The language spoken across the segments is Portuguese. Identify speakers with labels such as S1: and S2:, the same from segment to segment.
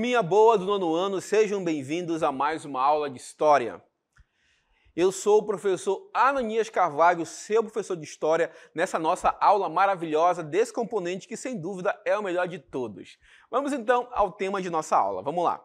S1: Turminha boa do nono ano, sejam bem-vindos a mais uma aula de História. Eu sou o professor Ananias Carvalho, seu professor de História, nessa nossa aula maravilhosa desse componente que, sem dúvida, é o melhor de todos. Vamos então ao tema de nossa aula. Vamos lá.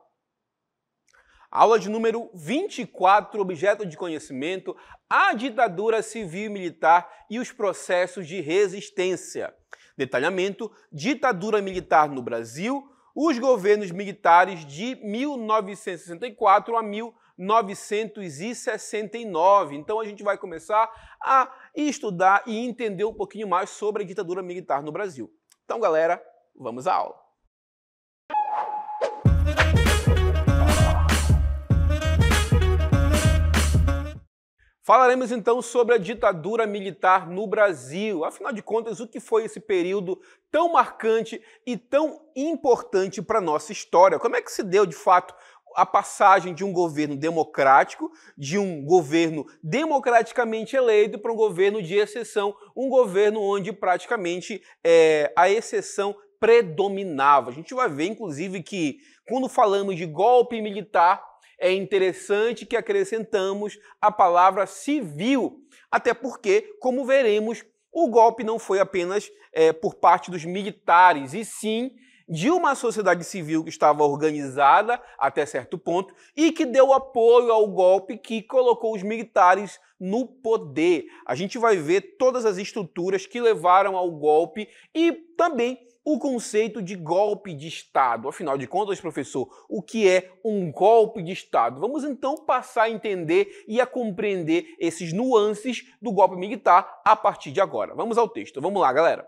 S1: Aula de número 24, objeto de conhecimento, a ditadura civil e militar e os processos de resistência. Detalhamento, ditadura militar no Brasil, os governos militares de 1964 a 1969. Então a gente vai começar a estudar e entender um pouquinho mais sobre a ditadura militar no Brasil. Então, galera, vamos à aula. Falaremos então sobre a ditadura militar no Brasil. Afinal de contas, o que foi esse período tão marcante e tão importante para a nossa história? Como é que se deu, de fato, a passagem de um governo democrático, de um governo democraticamente eleito para um governo de exceção, um governo onde praticamente a exceção predominava? A gente vai ver, inclusive, que quando falamos de golpe militar, é interessante que acrescentamos a palavra civil, até porque, como veremos, o golpe não foi apenas por parte dos militares, e sim de uma sociedade civil que estava organizada até certo ponto e que deu apoio ao golpe que colocou os militares no poder. A gente vai ver todas as estruturas que levaram ao golpe e também o conceito de golpe de Estado. Afinal de contas, professor, o que é um golpe de Estado? Vamos então passar a entender e a compreender esses nuances do golpe militar a partir de agora. Vamos ao texto. Vamos lá, galera.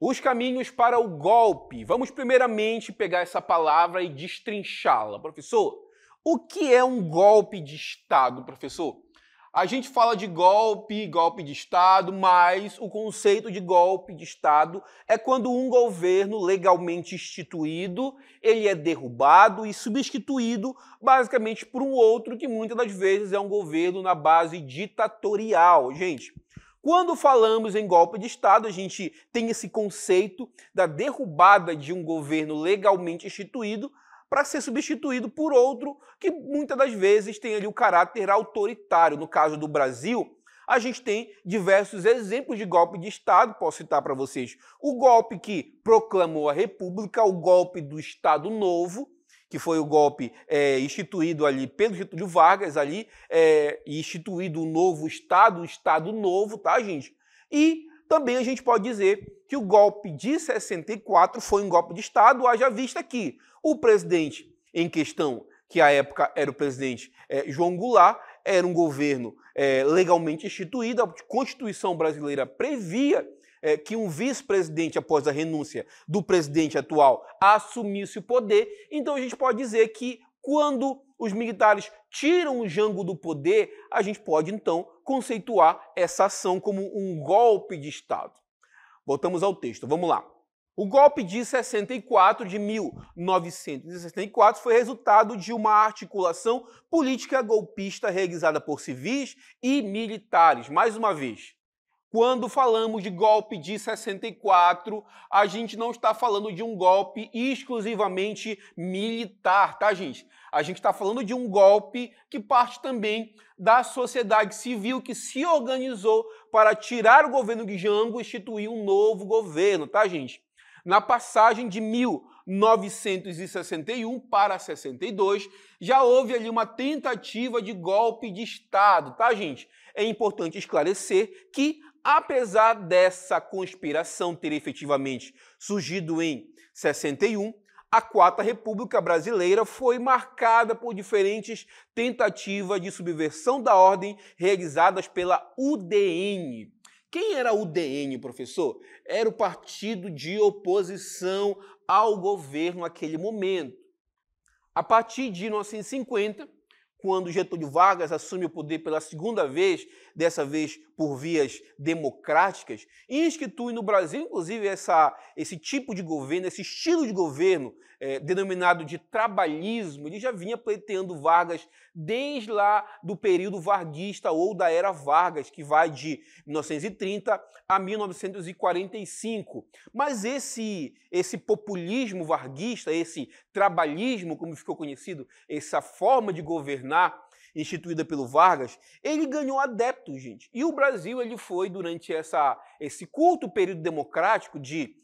S1: Os caminhos para o golpe. Vamos primeiramente pegar essa palavra e destrinchá-la. Professor, o que é um golpe de Estado, professor? A gente fala de golpe de Estado, mas o conceito de golpe de Estado é quando um governo legalmente instituído, ele é derrubado e substituído basicamente por um outro que muitas das vezes é um governo na base ditatorial. Gente, quando falamos em golpe de Estado, a gente tem esse conceito da derrubada de um governo legalmente instituído para ser substituído por outro que muitas das vezes tem ali o caráter autoritário. No caso do Brasil, a gente tem diversos exemplos de golpe de Estado. Posso citar para vocês o golpe que proclamou a República, o golpe do Estado Novo, que foi o golpe instituído ali pelo Getúlio Vargas, e instituído um novo Estado, o Estado Novo, tá, gente? E também a gente pode dizer que o golpe de 64 foi um golpe de Estado, haja vista que o presidente em questão, que à época era o presidente João Goulart, era um governo legalmente instituído, a Constituição brasileira previa que um vice-presidente, após a renúncia do presidente atual, assumisse o poder. Então a gente pode dizer que quando os militares tiram o Jango do poder, a gente pode então conceituar essa ação como um golpe de Estado. Voltamos ao texto, vamos lá. O golpe de 1964 foi resultado de uma articulação política golpista realizada por civis e militares. Mais uma vez, quando falamos de golpe de 64, a gente não está falando de um golpe exclusivamente militar, tá, gente? A gente está falando de um golpe que parte também da sociedade civil que se organizou para tirar o governo de Jango e instituir um novo governo, tá, gente? Na passagem de 1961 para 62, já houve ali uma tentativa de golpe de Estado, tá, gente? É importante esclarecer que, apesar dessa conspiração ter efetivamente surgido em 61, a Quarta República Brasileira foi marcada por diferentes tentativas de subversão da ordem realizadas pela UDN. Quem era a UDN, professor? Era o partido de oposição ao governo naquele momento. A partir de 1950, quando Getúlio Vargas assume o poder pela segunda vez, dessa vez por vias democráticas, e institui no Brasil, inclusive, esse tipo de governo, esse estilo de governo denominado de trabalhismo. Ele já vinha pleiteando Vargas desde lá do período varguista ou da era Vargas, que vai de 1930 a 1945. Mas esse populismo varguista, esse trabalhismo, como ficou conhecido, essa forma de governar instituída pelo Vargas, ele ganhou adeptos, gente. E o Brasil ele foi, durante esse curto período democrático de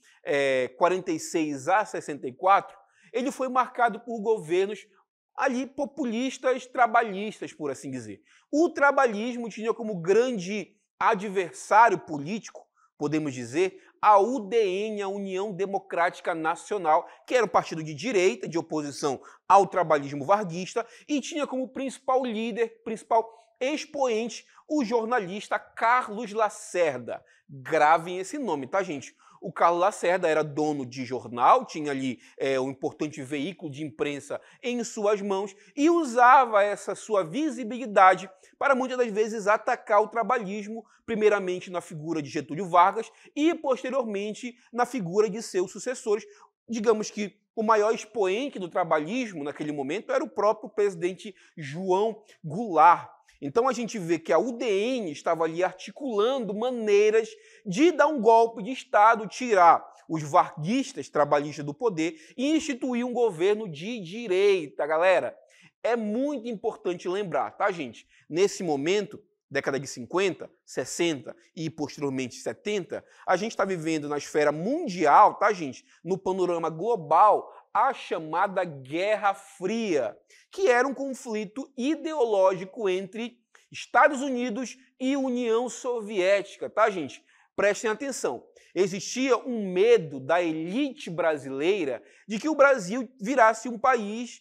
S1: 46 a 64, ele foi marcado por governos ali populistas, trabalhistas, por assim dizer. O trabalhismo tinha como grande adversário político, podemos dizer, a UDN, a União Democrática Nacional, que era um partido de direita, de oposição ao trabalhismo varguista, e tinha como principal líder, principal expoente, o jornalista Carlos Lacerda. Gravem esse nome, tá, gente? O Carlos Lacerda era dono de jornal, tinha ali um importante veículo de imprensa em suas mãos e usava essa sua visibilidade para muitas das vezes atacar o trabalhismo, primeiramente na figura de Getúlio Vargas e posteriormente na figura de seus sucessores. Digamos que o maior expoente do trabalhismo naquele momento era o próprio presidente João Goulart. Então a gente vê que a UDN estava ali articulando maneiras de dar um golpe de Estado, tirar os varguistas trabalhistas do poder e instituir um governo de direita, galera. É muito importante lembrar, tá, gente? Nesse momento, década de 50, 60 e posteriormente 70, a gente está vivendo na esfera mundial, tá, gente? No panorama global, a chamada Guerra Fria, que era um conflito ideológico entre Estados Unidos e União Soviética, tá, gente? Prestem atenção. Existia um medo da elite brasileira de que o Brasil virasse um país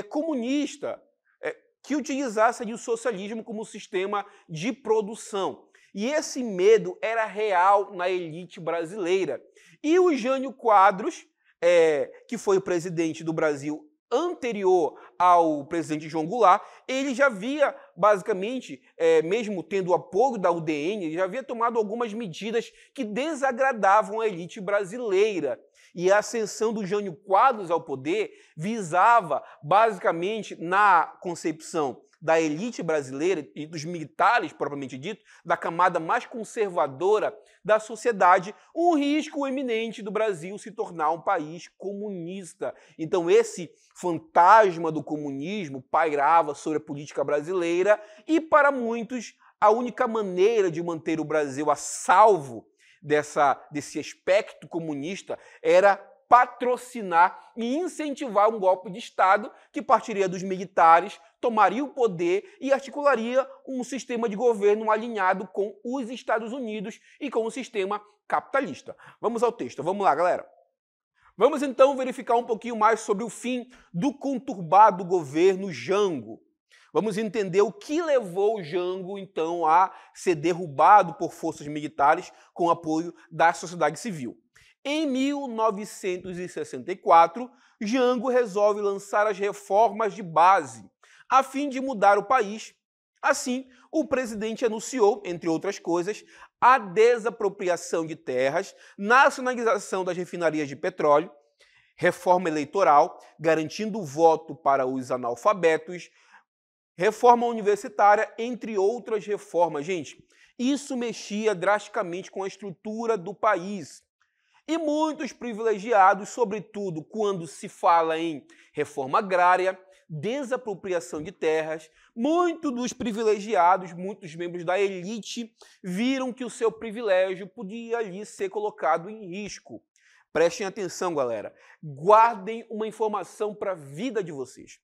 S1: comunista, que utilizasse ali o socialismo como sistema de produção. E esse medo era real na elite brasileira. E o Jânio Quadros, que foi o presidente do Brasil anterior ao presidente João Goulart, ele já havia, basicamente, mesmo tendo o apoio da UDN, ele já havia tomado algumas medidas que desagradavam a elite brasileira. E a ascensão do Jânio Quadros ao poder visava, basicamente, na concepção da elite brasileira e dos militares, propriamente dito, da camada mais conservadora da sociedade, um risco eminente do Brasil se tornar um país comunista. Então esse fantasma do comunismo pairava sobre a política brasileira e, para muitos, a única maneira de manter o Brasil a salvo desse aspecto comunista era patrocinar e incentivar um golpe de Estado que partiria dos militares, tomaria o poder e articularia um sistema de governo alinhado com os Estados Unidos e com o sistema capitalista. Vamos ao texto. Vamos lá, galera. Vamos então verificar um pouquinho mais sobre o fim do conturbado governo Jango. Vamos entender o que levou o Jango, então, a ser derrubado por forças militares com apoio da sociedade civil. Em 1964, Jango resolve lançar as reformas de base, a fim de mudar o país. Assim, o presidente anunciou, entre outras coisas, a desapropriação de terras, nacionalização das refinarias de petróleo, reforma eleitoral, garantindo o voto para os analfabetos, reforma universitária, entre outras reformas. Gente, isso mexia drasticamente com a estrutura do país. E muitos privilegiados, sobretudo quando se fala em reforma agrária, desapropriação de terras, muitos dos privilegiados, muitos membros da elite, viram que o seu privilégio podia ali ser colocado em risco. Prestem atenção, galera. Guardem uma informação para a vida de vocês.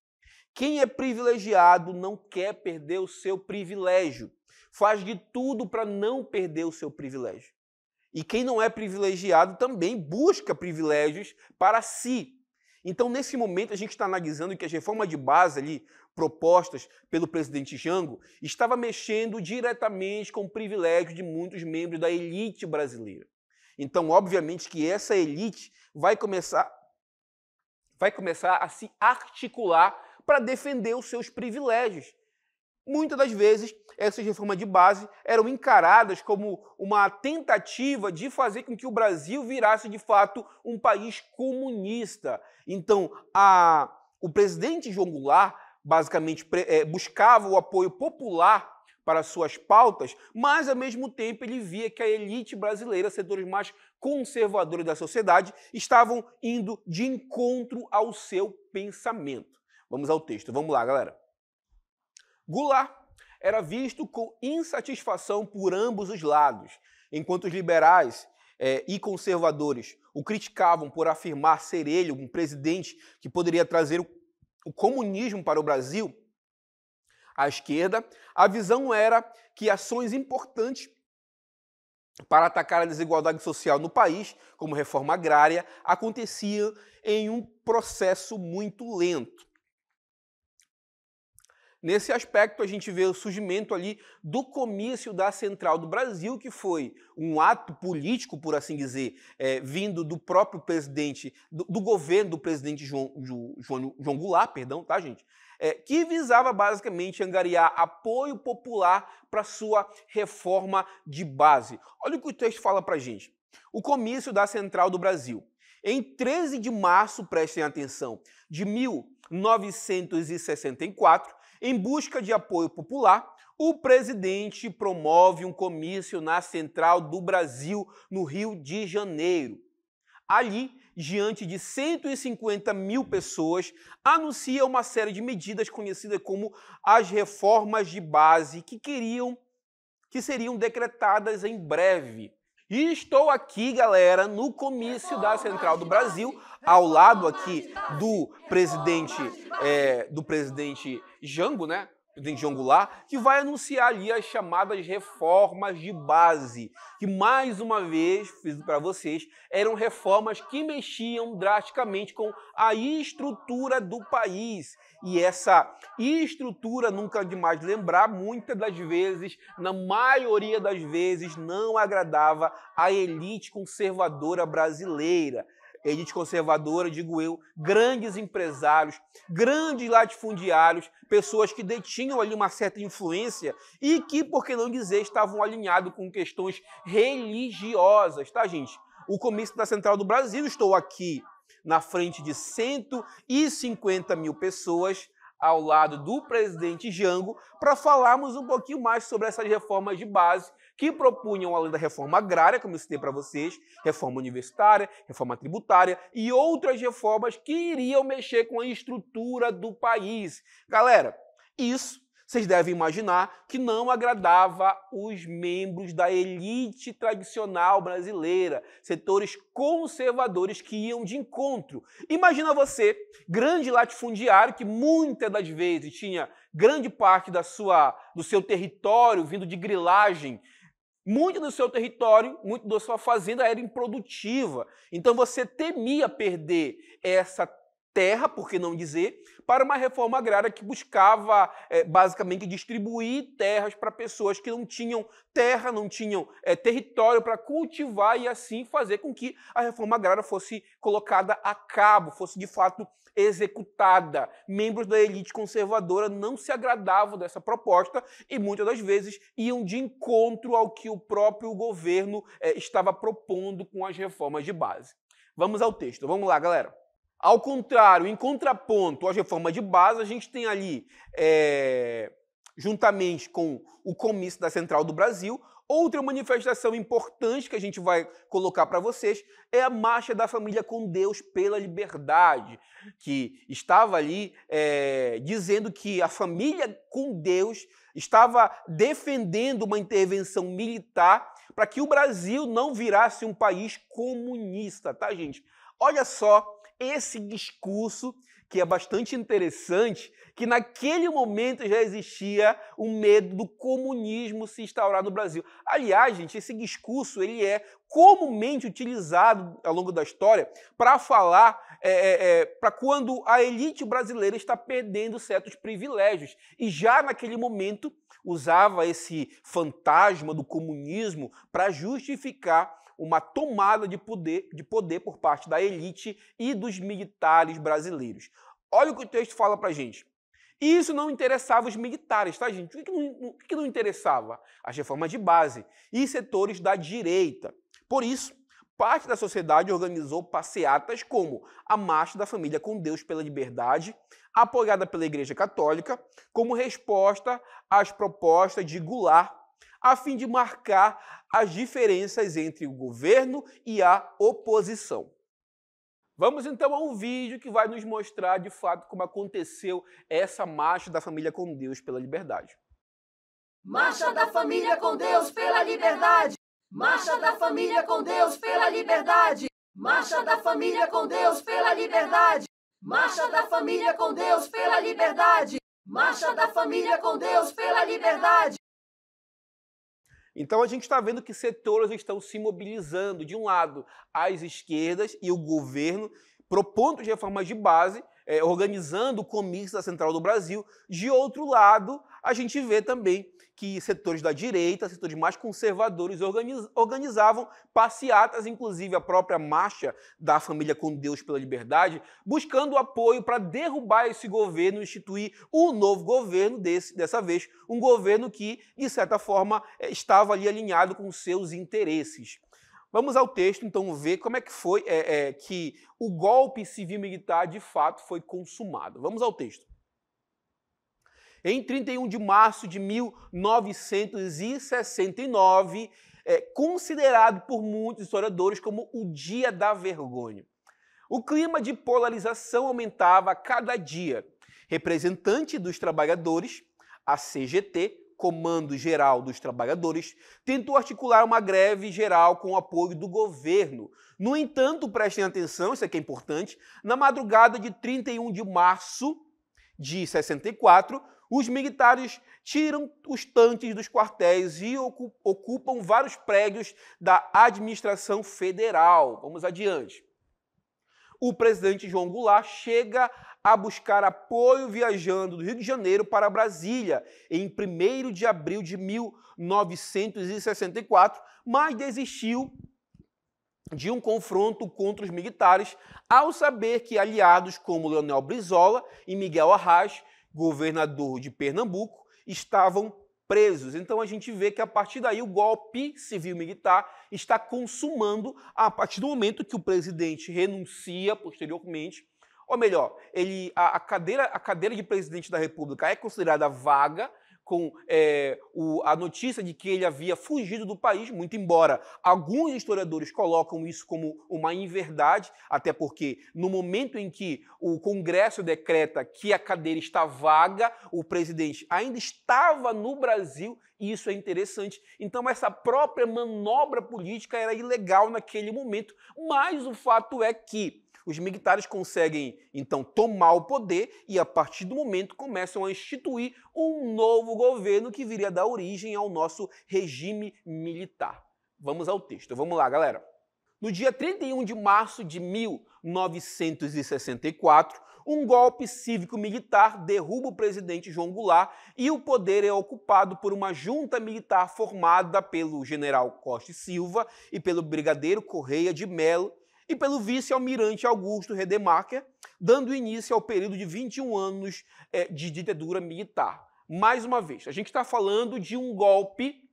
S1: Quem é privilegiado não quer perder o seu privilégio. Faz de tudo para não perder o seu privilégio. E quem não é privilegiado também busca privilégios para si. Então, nesse momento, a gente está analisando que as reformas de base ali, propostas pelo presidente Jango, estava mexendo diretamente com o privilégio de muitos membros da elite brasileira. Então, obviamente que essa elite vai começar a se articular para defender os seus privilégios. Muitas das vezes, essas reformas de base eram encaradas como uma tentativa de fazer com que o Brasil virasse, de fato, um país comunista. Então, o presidente João Goulart, basicamente, buscava o apoio popular para suas pautas, mas, ao mesmo tempo, ele via que a elite brasileira, setores mais conservadores da sociedade, estavam indo de encontro ao seu pensamento. Vamos ao texto. Vamos lá, galera. Goulart era visto com insatisfação por ambos os lados, enquanto os liberais e conservadores o criticavam por afirmar ser ele um presidente que poderia trazer o comunismo para o Brasil. À esquerda, a visão era que ações importantes para atacar a desigualdade social no país, como reforma agrária, aconteciam em um processo muito lento. Nesse aspecto, a gente vê o surgimento ali do Comício da Central do Brasil, que foi um ato político, por assim dizer, vindo do próprio presidente, do governo do presidente João Goulart, perdão, tá, gente? Que visava basicamente angariar apoio popular para sua reforma de base. Olha o que o texto fala para a gente. O Comício da Central do Brasil. Em 13 de março, prestem atenção, de 1964, em busca de apoio popular, o presidente promove um comício na Central do Brasil, no Rio de Janeiro. Ali, diante de 150 mil pessoas, anuncia uma série de medidas conhecidas como as reformas de base que seriam decretadas em breve. E estou aqui, galera, no comício da Central do Brasil, ao lado aqui do presidente Jango, né? Presidente João Goulart, que vai anunciar ali as chamadas reformas de base, que mais uma vez, fiz para vocês, eram reformas que mexiam drasticamente com a estrutura do país. E essa estrutura, nunca é demais lembrar, muitas das vezes, na maioria das vezes, não agradava a elite conservadora brasileira. Elite conservadora, digo eu, grandes empresários, grandes latifundiários, pessoas que detinham ali uma certa influência e que, por que não dizer, estavam alinhados com questões religiosas, tá, gente? O Comício da Central do Brasil, estou aqui na frente de 150 mil pessoas, ao lado do presidente Jango, para falarmos um pouquinho mais sobre essas reformas de base que propunham, além da reforma agrária, como eu citei para vocês, reforma universitária, reforma tributária e outras reformas que iriam mexer com a estrutura do país. Galera, isso vocês devem imaginar que não agradava os membros da elite tradicional brasileira, setores conservadores que iam de encontro. Imagina você, grande latifundiário, que muitas das vezes tinha grande parte do seu território vindo de grilagem. Muito do seu território, muito da sua fazenda era improdutiva. Então você temia perder essa terra, por que não dizer, para uma reforma agrária que buscava basicamente distribuir terras para pessoas que não tinham terra, não tinham território para cultivar e assim fazer com que a reforma agrária fosse colocada a cabo, fosse de fato executada. Membros da elite conservadora não se agradavam dessa proposta e muitas das vezes iam de encontro ao que o próprio governo estava propondo com as reformas de base. Vamos ao texto. Vamos lá, galera. Ao contrário, em contraponto às reformas de base, a gente tem ali, juntamente com o Comício da Central do Brasil, outra manifestação importante que a gente vai colocar para vocês é a Marcha da Família com Deus pela Liberdade, que estava ali dizendo que a família com Deus estava defendendo uma intervenção militar para que o Brasil não virasse um país comunista, tá, gente? Olha só esse discurso, que é bastante interessante, que naquele momento já existia o medo do comunismo se instaurar no Brasil. Aliás, gente, esse discurso ele é comumente utilizado ao longo da história para falar, para quando a elite brasileira está perdendo certos privilégios. E já naquele momento usava esse fantasma do comunismo para justificar uma tomada de poder por parte da elite e dos militares brasileiros. Olha o que o texto fala para a gente. E isso não interessava os militares, tá, gente? O que não interessava? As reformas de base e setores da direita. Por isso, parte da sociedade organizou passeatas como a Marcha da Família com Deus pela Liberdade, apoiada pela Igreja Católica, como resposta às propostas de Goulart, a fim de marcar as diferenças entre o governo e a oposição. Vamos então a um vídeo que vai nos mostrar de fato como aconteceu essa marcha da família com Deus pela liberdade.
S2: Marcha da família com Deus pela liberdade! Marcha da família com Deus pela liberdade! Marcha da família com Deus pela liberdade! Marcha da família com Deus pela liberdade! Marcha da família com Deus pela liberdade!
S1: Então a gente está vendo que setores estão se mobilizando. De um lado, as esquerdas e o governo propondo reformas de base, organizando o comício da Central do Brasil. De outro lado, a gente vê também que setores da direita, setores mais conservadores, organizavam passeatas, inclusive a própria Marcha da Família com Deus pela Liberdade, buscando apoio para derrubar esse governo e instituir um novo governo, dessa vez um governo que, de certa forma, estava ali alinhado com seus interesses. Vamos ao texto, então, ver como é que foi que o golpe civil-militar, de fato, foi consumado. Vamos ao texto. Em 31 de março de 1969, considerado por muitos historiadores como o Dia da Vergonha. O clima de polarização aumentava a cada dia. Representante dos trabalhadores, a CGT, Comando Geral dos Trabalhadores, tentou articular uma greve geral com o apoio do governo. No entanto, prestem atenção, isso aqui é importante, na madrugada de 31 de março de 64, os militares tiram os tanques dos quartéis e ocupam vários prédios da administração federal. Vamos adiante. O presidente João Goulart chega a buscar apoio viajando do Rio de Janeiro para Brasília em 1º de abril de 1964, mas desistiu de um confronto contra os militares ao saber que aliados como Leonel Brizola e Miguel Arraes, governador de Pernambuco, estavam presos. Então a gente vê que a partir daí o golpe civil-militar está consumando a partir do momento que o presidente renuncia posteriormente, ou melhor, a cadeira de presidente da República é considerada vaga, com a notícia de que ele havia fugido do país, muito embora alguns historiadores colocam isso como uma inverdade, até porque no momento em que o Congresso decreta que a cadeira está vaga, o presidente ainda estava no Brasil, e isso é interessante. Então essa própria manobra política era ilegal naquele momento, mas o fato é que os militares conseguem, então, tomar o poder e, a partir do momento, começam a instituir um novo governo que viria dar origem ao nosso regime militar. Vamos ao texto. Vamos lá, galera. No dia 31 de março de 1964, um golpe cívico-militar derruba o presidente João Goulart e o poder é ocupado por uma junta militar formada pelo general Costa e Silva e pelo brigadeiro Correia de Mello, e pelo vice-almirante Augusto Rademacher, dando início ao período de 21 anos de ditadura militar. Mais uma vez, a gente está falando de um golpe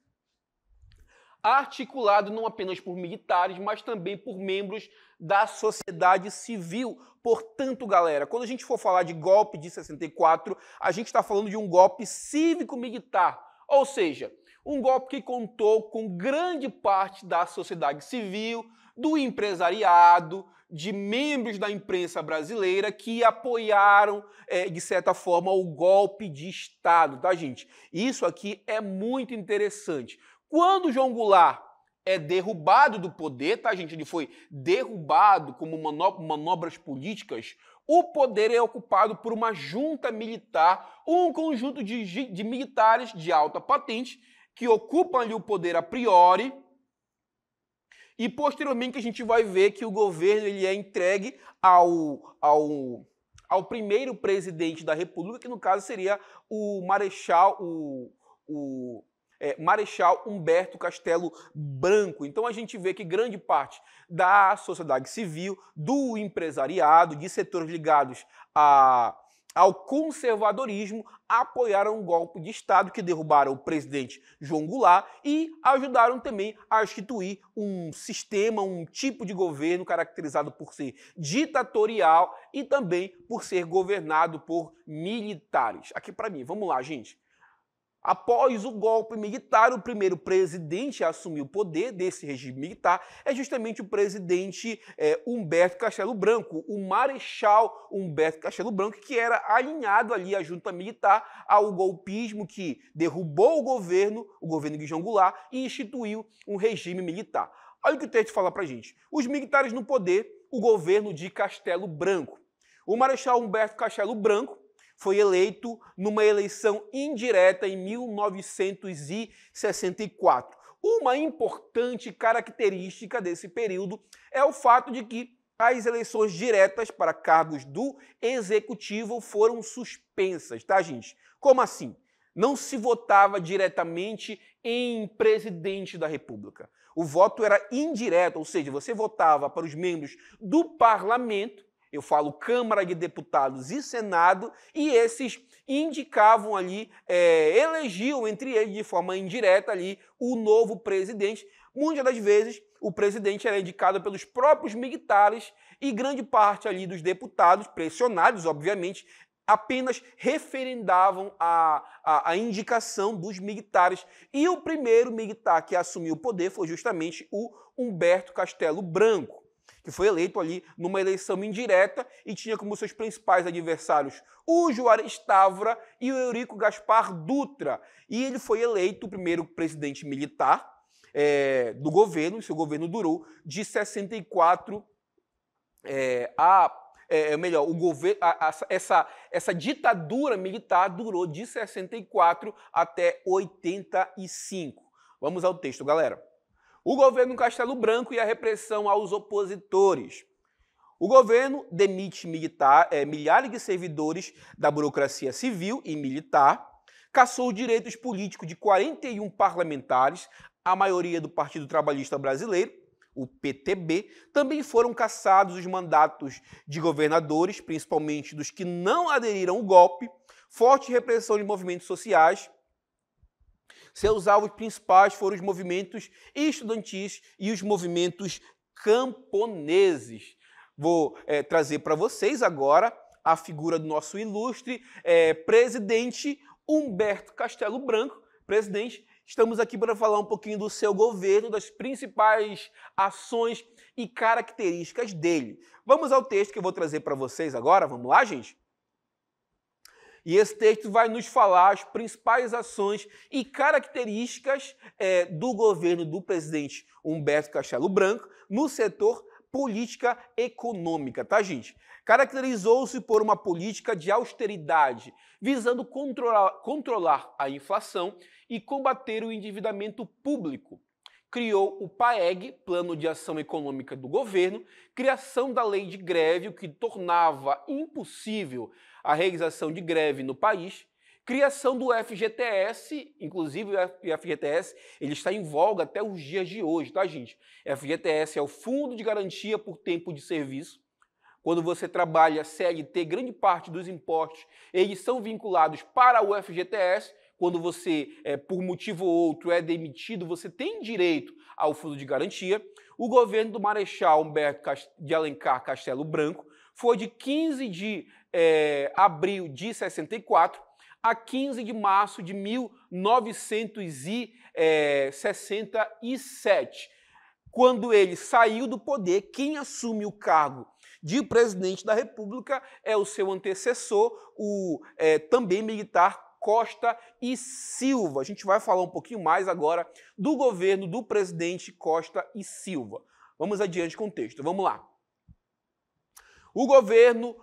S1: articulado não apenas por militares, mas também por membros da sociedade civil. Portanto, galera, quando a gente for falar de golpe de 64, a gente está falando de um golpe cívico-militar, ou seja, um golpe que contou com grande parte da sociedade civil, do empresariado, de membros da imprensa brasileira que apoiaram, de certa forma, o golpe de Estado, tá, gente? Isso aqui é muito interessante. Quando João Goulart é derrubado do poder, tá, gente? Ele foi derrubado como manobras políticas. O poder é ocupado por uma junta militar, um conjunto de militares de alta patente que ocupam ali o poder a priori. E, posteriormente, a gente vai ver que o governo ele é entregue ao primeiro presidente da República, que, no caso, seria o Marechal Humberto Castelo Branco. Então, a gente vê que grande parte da sociedade civil, do empresariado, de setores ligados à ao conservadorismo, apoiaram um golpe de Estado que derrubaram o presidente João Goulart e ajudaram também a instituir um sistema, um tipo de governo caracterizado por ser ditatorial e também por ser governado por militares. Aqui para mim, vamos lá, gente. Após o golpe militar, o primeiro presidente a assumir o poder desse regime militar é justamente o presidente Humberto Castelo Branco, o Marechal Humberto Castelo Branco, que era alinhado ali à junta militar, ao golpismo que derrubou o governo de João Goulart e instituiu um regime militar. Olha o que o texto fala pra gente. Os militares no poder, o governo de Castelo Branco. O Marechal Humberto Castelo Branco foi eleito numa eleição indireta em 1964. Uma importante característica desse período é o fato de que as eleições diretas para cargos do executivo foram suspensas, tá, gente? Como assim? Não se votava diretamente em presidente da República. O voto era indireto, ou seja, você votava para os membros do parlamento, eu falo Câmara de Deputados e Senado, e esses indicavam ali, elegiam entre eles de forma indireta ali o novo presidente. Muitas das vezes o presidente era indicado pelos próprios militares e grande parte ali dos deputados, pressionados obviamente, apenas referendavam a indicação dos militares. E o primeiro militar que assumiu o poder foi justamente o Humberto Castelo Branco, que foi eleito ali numa eleição indireta e tinha como seus principais adversários o Juarez Távora e o Eurico Gaspar Dutra. E ele foi eleito o primeiro presidente militar do governo, e seu governo durou de 64 essa ditadura militar durou de 64 até 85. Vamos ao texto, galera. O governo Castelo Branco e a repressão aos opositores. O governo demite milhares de servidores da burocracia civil e militar, cassou direitos políticos de 41 parlamentares, a maioria do Partido Trabalhista Brasileiro, o PTB. Também foram cassados os mandatos de governadores, principalmente dos que não aderiram ao golpe, forte repressão de movimentos sociais. Seus alvos principais foram os movimentos estudantis e os movimentos camponeses. Vou trazer para vocês agora a figura do nosso ilustre presidente Humberto Castelo Branco. Presidente, estamos aqui para falar um pouquinho do seu governo, das principais ações e características dele. Vamos ao texto que eu vou trazer para vocês agora. Vamos lá, gente? E esse texto vai nos falar as principais ações e características do governo do presidente Humberto Castelo Branco no setor política econômica, tá, gente? Caracterizou-se por uma política de austeridade, visando controlar a inflação e combater o endividamento público. Criou o PAEG, Plano de Ação Econômica do Governo, criação da lei de greve, o que tornava impossível a realização de greve no país, criação do FGTS, inclusive o FGTS ele está em voga até os dias de hoje, tá, gente? FGTS é o Fundo de Garantia por Tempo de Serviço. Quando você trabalha CLT, grande parte dos impostos eles são vinculados para o FGTS. Quando você, por motivo ou outro, é demitido, você tem direito ao fundo de garantia. O governo do Marechal Humberto de Alencar Castelo Branco foi de 15 de abril de 64 a 15 de março de 1967. Quando ele saiu do poder, quem assume o cargo de presidente da República é o seu antecessor, o também militar Costa e Silva. A gente vai falar um pouquinho mais agora do governo do presidente Costa e Silva. Vamos adiante com o texto. Vamos lá. O governo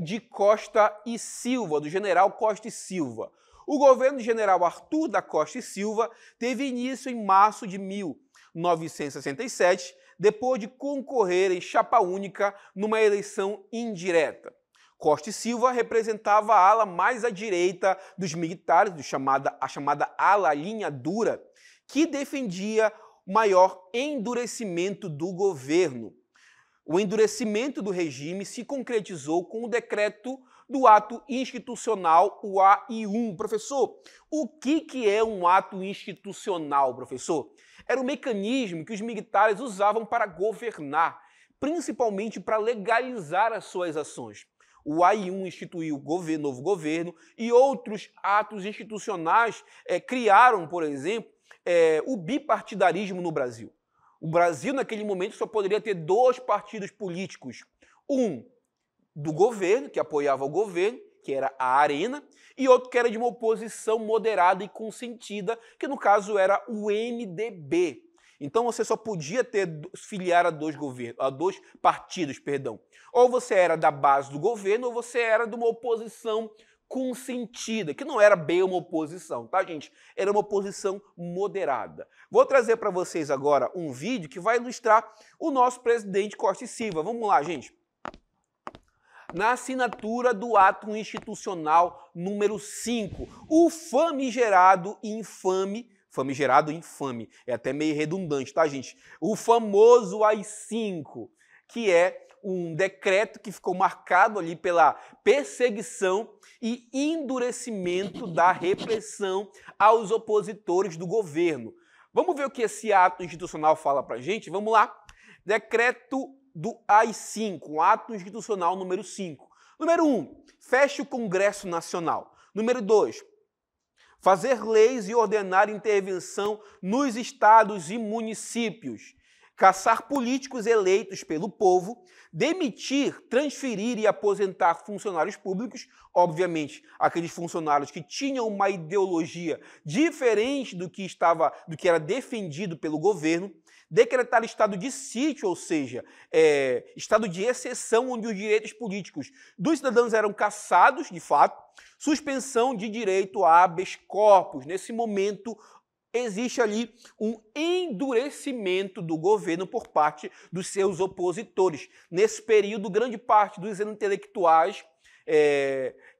S1: de Costa e Silva, do general Costa e Silva. O governo do general Arthur da Costa e Silva teve início em março de 1967, depois de concorrer em chapa única numa eleição indireta. Costa e Silva representava a ala mais à direita dos militares, a chamada ala linha dura, que defendia maior endurecimento do governo. O endurecimento do regime se concretizou com o decreto do ato institucional, o AI-1. Professor, o que é um ato institucional, professor? Era um mecanismo que os militares usavam para governar, principalmente para legalizar as suas ações. O AI-1 instituiu o novo governo e outros atos institucionais criaram, por exemplo, o bipartidarismo no Brasil. O Brasil, naquele momento, só poderia ter 2 partidos políticos. Um do governo, que apoiava o governo, que era a Arena, e outro que era de uma oposição moderada e consentida, que no caso era o MDB. Então você só podia filiar a 2 partidos, perdão. Ou você era da base do governo, ou você era de uma oposição consentida, que não era bem uma oposição, tá, gente? Era uma oposição moderada. Vou trazer para vocês agora um vídeo que vai ilustrar o nosso presidente Costa e Silva. Vamos lá, gente. Na assinatura do ato institucional número 5, o famigerado e infame, é até meio redundante, tá, gente? O famoso AI-5, que é um decreto que ficou marcado ali pela perseguição e endurecimento da repressão aos opositores do governo. Vamos ver o que esse ato institucional fala pra gente? Vamos lá. Decreto do AI-5, ato institucional número 5. Número 1, feche o Congresso Nacional. Número 2, fazer leis e ordenar intervenção nos estados e municípios. Caçar políticos eleitos pelo povo, demitir, transferir e aposentar funcionários públicos, obviamente aqueles funcionários que tinham uma ideologia diferente do que era defendido pelo governo, decretar estado de sítio, ou seja, estado de exceção onde os direitos políticos dos cidadãos eram cassados, de fato, suspensão de direito a habeas corpus. Nesse momento, existe ali um endurecimento do governo por parte dos seus opositores. Nesse período, grande parte dos intelectuais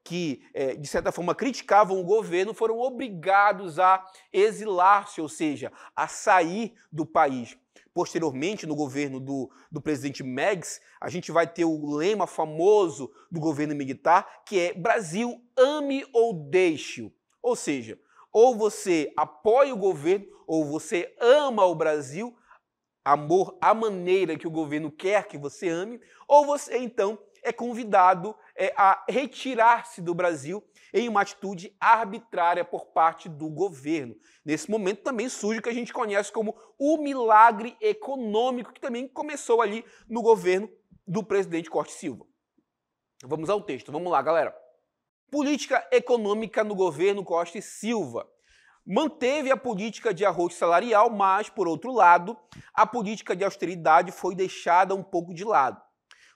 S1: que, de certa forma, criticavam o governo foram obrigados a exilar-se, ou seja, a sair do país. Posteriormente, no governo do presidente Médici, a gente vai ter o lema famoso do governo militar, que é Brasil, ame ou deixe-o. Ou seja, ou você apoia o governo, ou você ama o Brasil, amor à maneira que o governo quer que você ame, ou você, então, é convidado a retirar-se do Brasil em uma atitude arbitrária por parte do governo. Nesse momento também surge o que a gente conhece como o milagre econômico, que também começou ali no governo do presidente Costa e Silva. Vamos ao texto, vamos lá, galera. Política econômica no governo Costa e Silva. Manteve a política de arroz salarial, mas, por outro lado, a política de austeridade foi deixada um pouco de lado.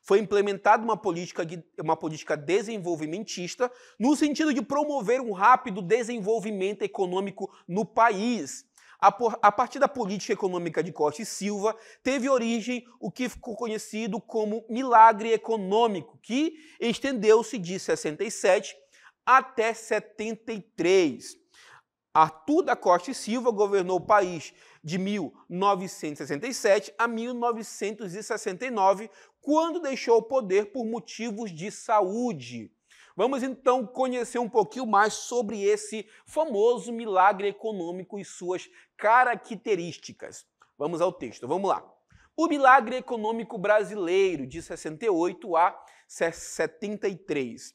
S1: Foi implementada uma política desenvolvimentista no sentido de promover um rápido desenvolvimento econômico no país. A partir da política econômica de Costa e Silva, teve origem o que ficou conhecido como milagre econômico, que estendeu-se de 67 até 73. Arthur da Costa e Silva governou o país de 1967 a 1969, quando deixou o poder por motivos de saúde. Vamos então conhecer um pouquinho mais sobre esse famoso milagre econômico e suas características. Vamos ao texto, vamos lá. O milagre econômico brasileiro de 68 a 73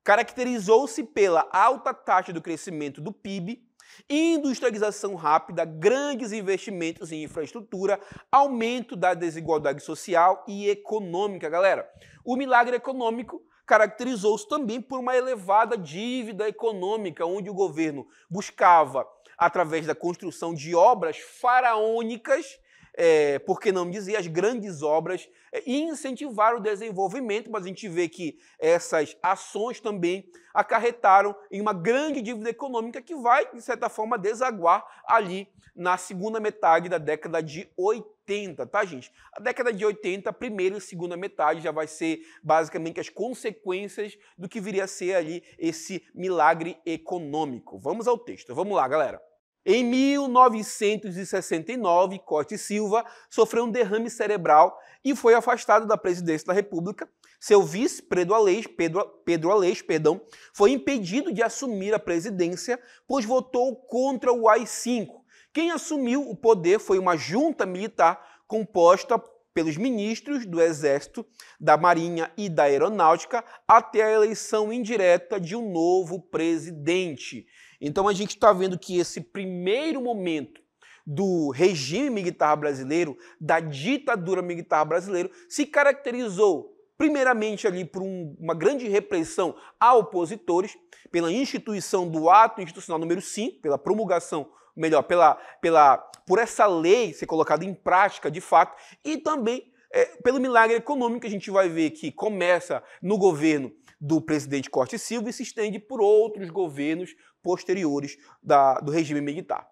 S1: caracterizou-se pela alta taxa do crescimento do PIB, industrialização rápida, grandes investimentos em infraestrutura, aumento da desigualdade social e econômica. Galera, o milagre econômico caracterizou-se também por uma elevada dívida econômica, onde o governo buscava, através da construção de obras faraônicas, por que não dizer, as grandes obras, e incentivar o desenvolvimento, mas a gente vê que essas ações também acarretaram em uma grande dívida econômica que vai, de certa forma, desaguar ali na segunda metade da década de 80, tá, gente? A década de 80, a primeira e segunda metade, já vai ser basicamente as consequências do que viria a ser ali esse milagre econômico. Vamos ao texto, vamos lá, galera. Em 1969, Costa e Silva sofreu um derrame cerebral e foi afastado da presidência da República. Seu vice, Pedro Aleixo, foi impedido de assumir a presidência, pois votou contra o AI-5. Quem assumiu o poder foi uma junta militar composta pelos ministros do Exército, da Marinha e da Aeronáutica, até a eleição indireta de um novo presidente. Então a gente está vendo que esse primeiro momento do regime militar brasileiro, da ditadura militar brasileira, se caracterizou primeiramente ali por uma grande repressão a opositores, pela instituição do ato institucional número 5, pela promulgação, melhor, por essa lei ser colocada em prática de fato, e também pelo milagre econômico que a gente vai ver que começa no governo do presidente Costa e Silva e se estende por outros governos posteriores do regime militar.